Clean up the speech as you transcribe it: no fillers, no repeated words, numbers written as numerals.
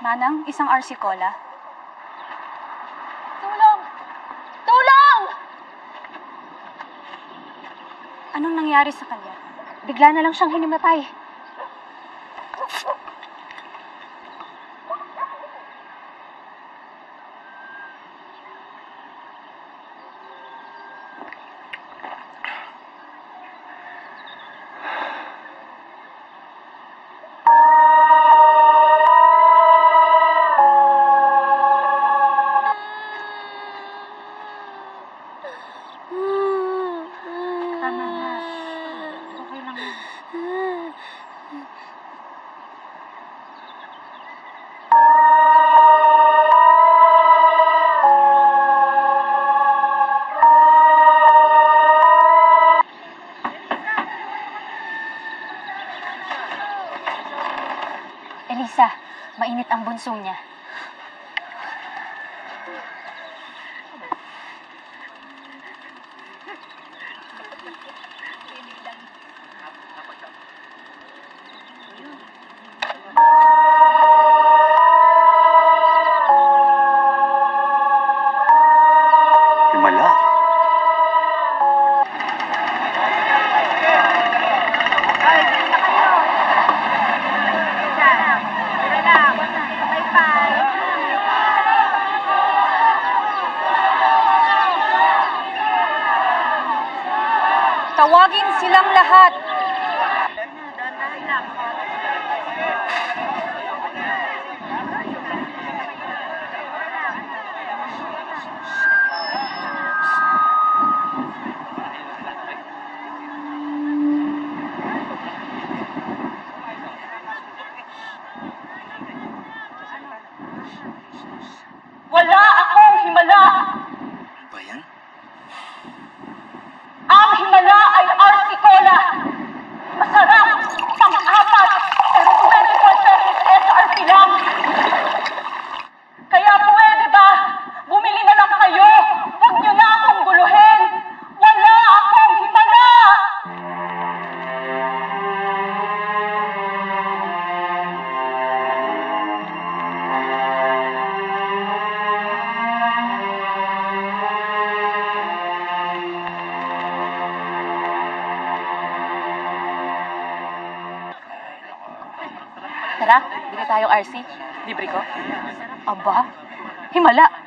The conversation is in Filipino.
Manang, isang RC Cola. Tulong! Tulong! Anong nangyari sa kanya? Bigla na lang siyang hinimatay. Tama na. Okay lang yan. Elisa, mainit ang bunso niya. Himala. Tawagin silang lahat. Wala akong himala! Ba yan? Ang himala ay RC Cola! Masarap! Pang-apat! Pero 24 pesos SRP lang! Kaya pwede ba? Bumili na lang kayo! Huwag niyo na akong guluhin! Wala akong himala! Tara, bili tayo RC. Libre ko. Aba, himala.